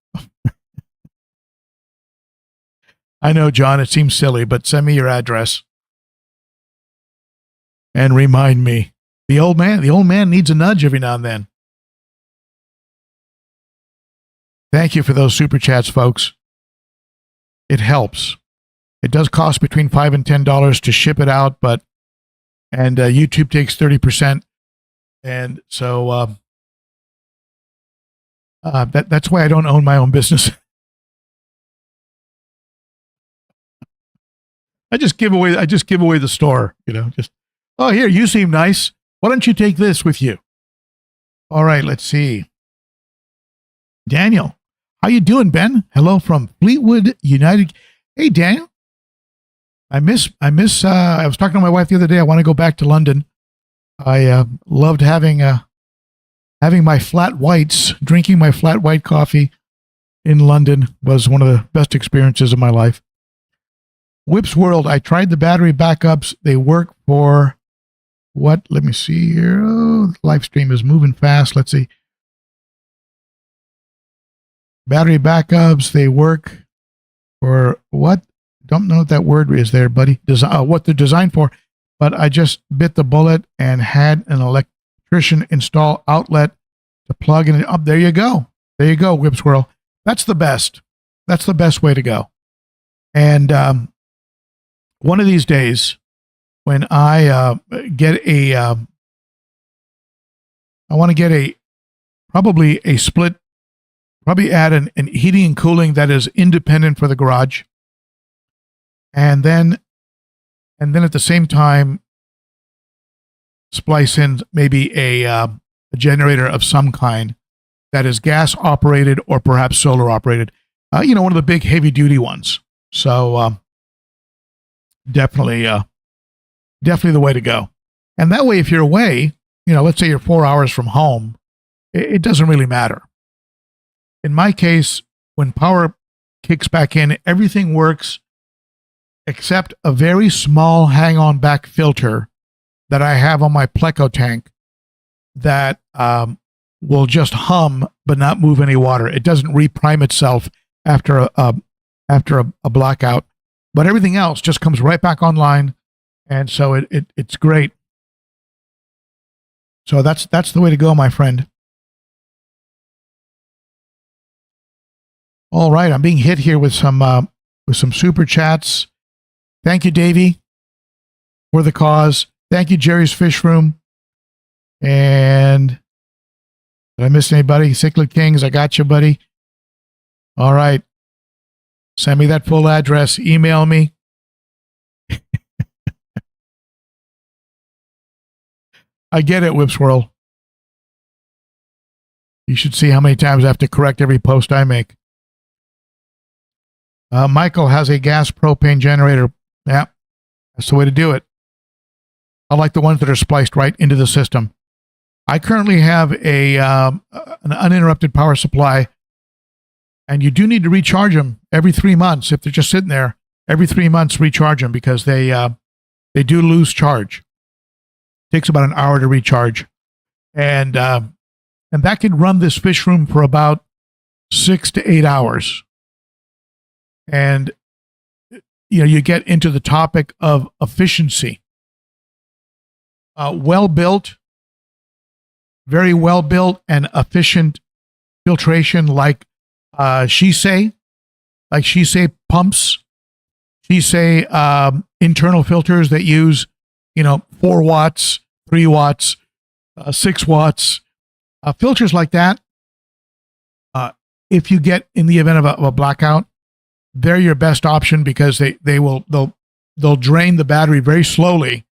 S1: I know, John, it seems silly, but send me your address. And remind me. The old man needs a nudge every now and then. Thank you for those super chats, folks. It helps. It does cost between $5 and $10 to ship it out, and YouTube takes 30%. And so that's why I don't own my own business. I just give away the store, just, oh, here, you seem nice. Why don't you take this with you? All right, let's see. Daniel, how you doing, Ben? Hello from Fleetwood, United. Hey, Daniel. I was talking to my wife the other day. I want to go back to London. I loved having my flat whites, drinking my flat white coffee in London was one of the best experiences of my life. Whip's World, I tried the battery backups. They work for what? Let me see here. Oh, the live stream is moving fast. Let's see. Battery backups, they work for what? Don't know what that word is there, buddy. What they're designed for. But I just bit the bullet and had an electrician install outlet to plug in. Up there you go. There you go, Whip Squirrel. That's the best. That's the best way to go. And one of these days, when I get a, I want to get probably a split, probably add an heating and cooling that is independent for the garage. And then at the same time, splice in maybe a generator of some kind that is gas operated or perhaps solar operated. One of the big heavy duty ones. So definitely the way to go. And that way, if you're away, let's say you're 4 hours from home, it doesn't really matter. In my case, when power kicks back in, everything works except a very small hang-on back filter that I have on my Pleco tank that will just hum but not move any water. It doesn't reprime itself after a blackout, but everything else just comes right back online, and so it's great. So that's the way to go, my friend. All right, I'm being hit here with some super chats. Thank you, Davey, for the cause. Thank you, Jerry's Fish Room. And did I miss anybody? Cichlid Kings, I got you, buddy. All right. Send me that full address. Email me. I get it, Whip Swirl. You should see how many times I have to correct every post I make. Michael has a gas propane generator. Yeah, that's the way to do it. I like the ones that are spliced right into the system. I currently have an uninterrupted power supply, and you do need to recharge them every 3 months. If they're just sitting there, every 3 months recharge them because they do lose charge. It takes about an hour to recharge, and that can run this fish room for about 6 to 8 hours. And you get into the topic of efficiency. Well built, very well built and efficient filtration, like Shisei pumps, Shisei internal filters that use 4 watts, 3 watts, 6 watts, filters like that. If you get in the event of a blackout, they're your best option because they'll drain the battery very slowly,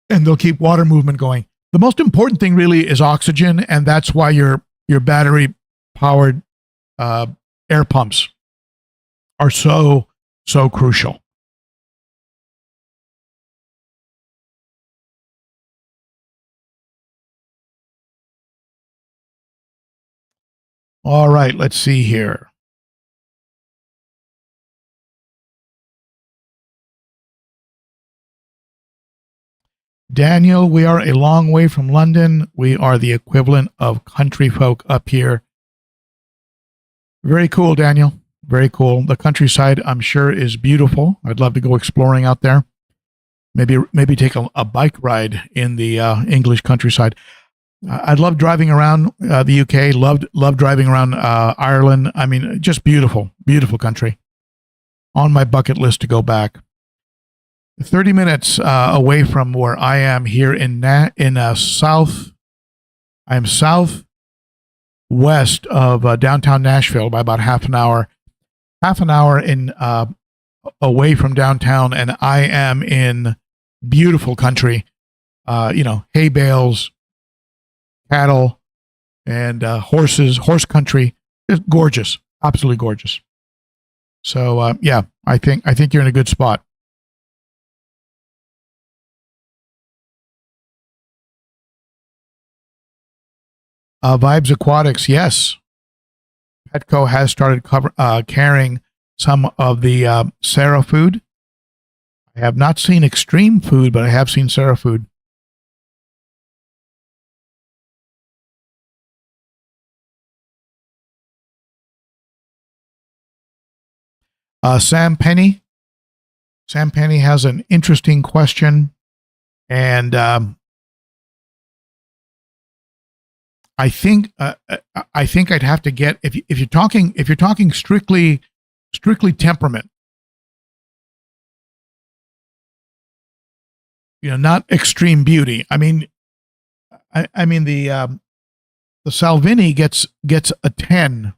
S1: and they'll keep water movement going. The most important thing really is oxygen, and that's why your battery powered air pumps are so crucial. All right, let's see here. Daniel, we are a long way from London. We are the equivalent of country folk up here. Very cool, Daniel. Very cool. The countryside, I'm sure, is beautiful. I'd love to go exploring out there. Maybe take a bike ride in the English countryside. I love driving around the UK. Loved driving around Ireland. I mean, just beautiful, beautiful country. On my bucket list to go back. 30 minutes away from where I am here in south. I'm southwest of downtown Nashville by about half an hour. Half an hour away from downtown, and I am in beautiful country. Hay bales, cattle, and horse country. Just gorgeous, absolutely gorgeous. So yeah, I think you're in a good spot. Vibes Aquatics, yes. Petco has started carrying some of the Sarah food. I have not seen extreme food, but I have seen Sarah food. Sam Penny. Sam Penny has an interesting question, and I think I'd have to get if you're talking strictly temperament, not extreme beauty. I mean the Salvini gets a 10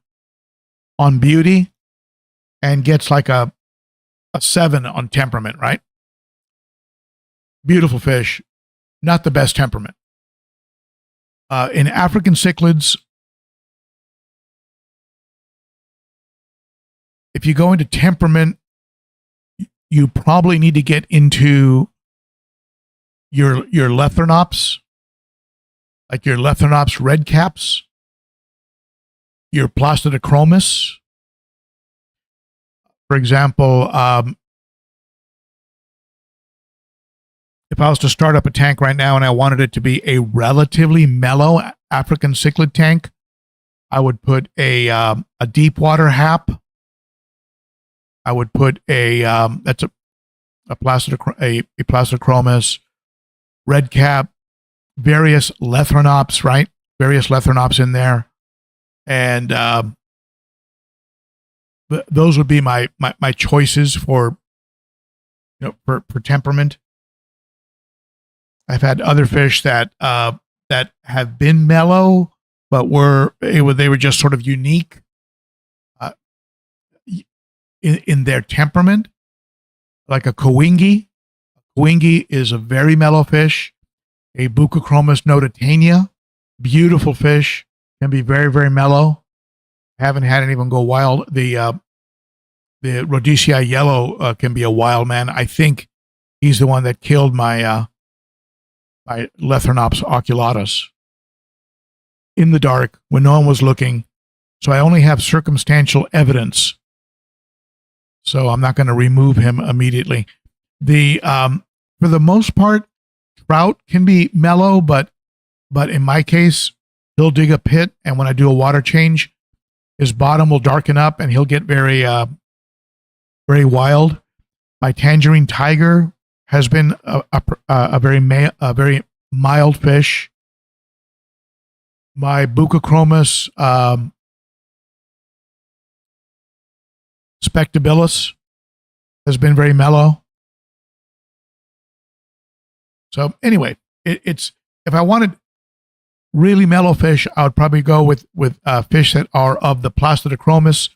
S1: on beauty and gets like a 7 on temperament, right? Beautiful fish, not the best temperament. In African cichlids, if you go into temperament, you probably need to get into your Lethrinops, like your Lethrinops red caps, your Placidochromis. For example, if I was to start up a tank right now and I wanted it to be a relatively mellow African cichlid tank, I would put a deep water hap. I would put a Placidochromis, red cap, various Lethrinops, right? Various Lethrinops in there, and those would be my choices for for temperament. I've had other fish that have been mellow, but they were just sort of unique in their temperament, like a Coingi. Coingi is a very mellow fish. A Buccochromis notitania, beautiful fish, can be very, very mellow. Haven't had anyone go wild. The Rhodesia yellow can be a wild man. I think he's the one that killed my my Lethrinops oculatus in the dark when no one was looking. So I only have circumstantial evidence. So I'm not going to remove him immediately. For the most part, trout can be mellow, but in my case, he'll dig a pit, and when I do a water change, his bottom will darken up, and he'll get very very wild. My tangerine tiger has been a very mild fish. My Buccochromis spectabilis has been very mellow. So anyway, it's if I wanted really mellow fish, I would probably go with fish that are of the Placidochromis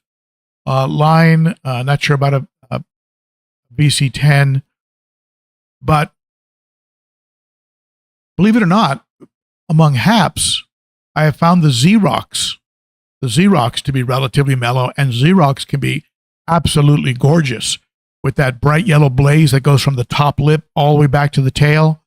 S1: line. Not sure about a BC10, but believe it or not, among haps, I have found the Xerox to be relatively mellow, and Xerox can be absolutely gorgeous with that bright yellow blaze that goes from the top lip all the way back to the tail,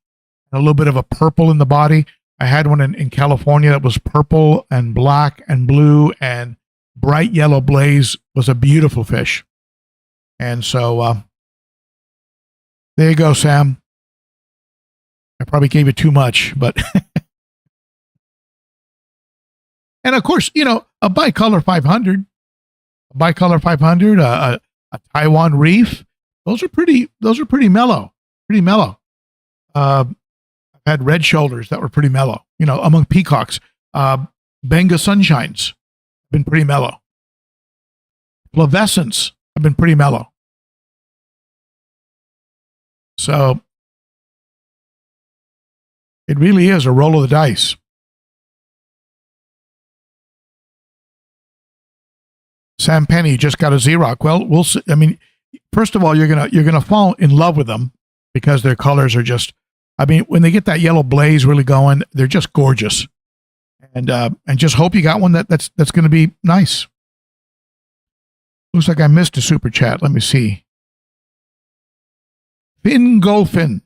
S1: and a little bit of a purple in the body. I had one in California that was purple and black and blue and bright yellow blaze. Was a beautiful fish. And so there you go, Sam. I probably gave you too much, but and of course, a bicolor 500, a Taiwan reef. Those are pretty mellow, I've had red shoulders that were pretty mellow, among peacocks. Benga sunshines have been pretty mellow. Flavescents have been pretty mellow. So it really is a roll of the dice. Sam Penny just got a Xerox. Well, we'll see. I mean, first of all, you're gonna fall in love with them because their colors are just. I mean, when they get that yellow blaze really going, they're just gorgeous. And just hope you got one that's going to be nice. Looks like I missed a super chat. Let me see. Finn Goldfin,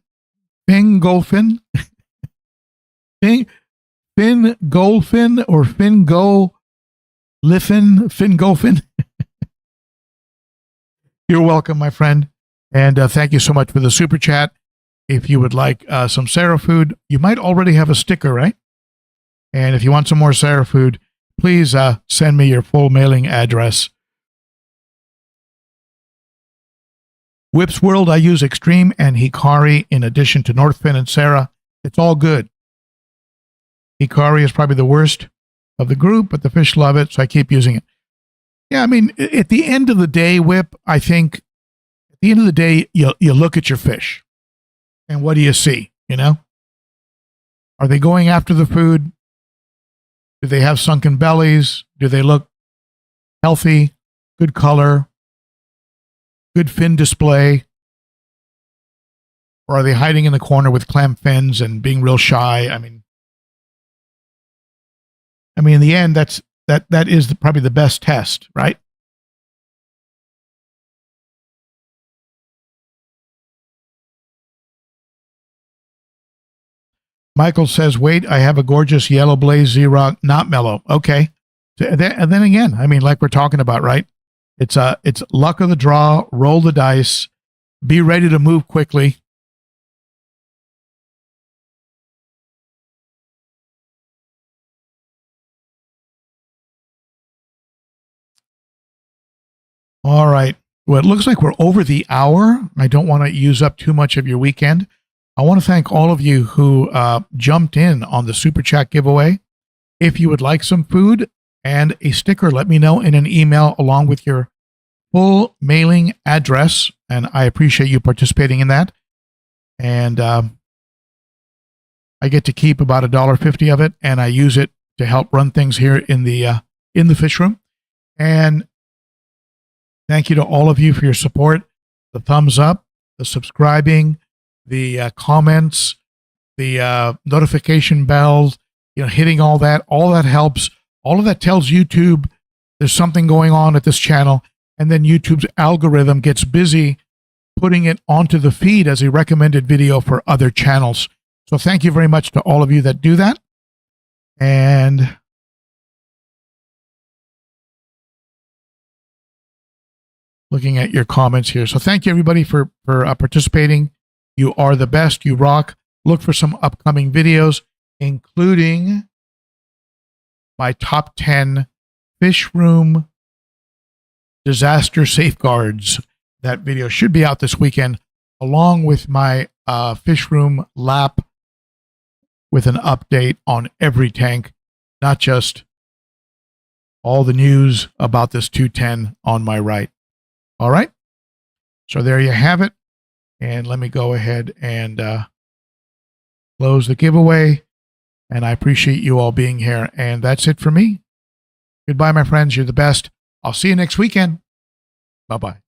S1: Finn Goldfin or Finn Go Liffin, Finn Goldfin. You're welcome, my friend. And thank you so much for the super chat. If you would like some Sarah food, you might already have a sticker, right? And if you want some more Sarah food, please send me your full mailing address. Whip's World, I use Extreme and Hikari in addition to Northfin and Sarah. It's all good. Hikari is probably the worst of the group, but the fish love it, so I keep using it. Yeah, I mean, at the end of the day, Whip, I think at the end of the day, you look at your fish and what do you see, you know? Are they going after the food? Do they have sunken bellies? Do they look healthy, good color, good fin display? Or are they hiding in the corner with clam fins and being real shy? I mean, in the end, that is probably the best test, right? Michael says, wait, I have a gorgeous yellow blaze Z-Rock, not mellow. Okay. And then again, I mean, like we're talking about, right? It's luck of the draw, roll the dice, be ready to move quickly. All right. Well, it looks like we're over the hour. I don't want to use up too much of your weekend. I want to thank all of you who jumped in on the Super Chat giveaway. If you would like some food and a sticker, let me know in an email along with your full mailing address, and I appreciate you participating in that. And I get to keep about $1.50 of it, and I use it to help run things here in the fish room. And thank you to all of you for your support, the thumbs up, the subscribing, the comments, the notification bells, hitting all that helps. All of that tells YouTube there's something going on at this channel, and then YouTube's algorithm gets busy putting it onto the feed as a recommended video for other channels. So thank you very much to all of you that do that. And looking at your comments here. So thank you everybody for participating. You are the best. You rock. Look for some upcoming videos, including my top 10 fish room disaster safeguards. That video should be out this weekend, along with my fish room lap with an update on every tank, not just all the news about this 210 on my right. All right. So there you have it. And let me go ahead and close the giveaway. And I appreciate you all being here. And that's it for me. Goodbye, my friends. You're the best. I'll see you next weekend. Bye-bye.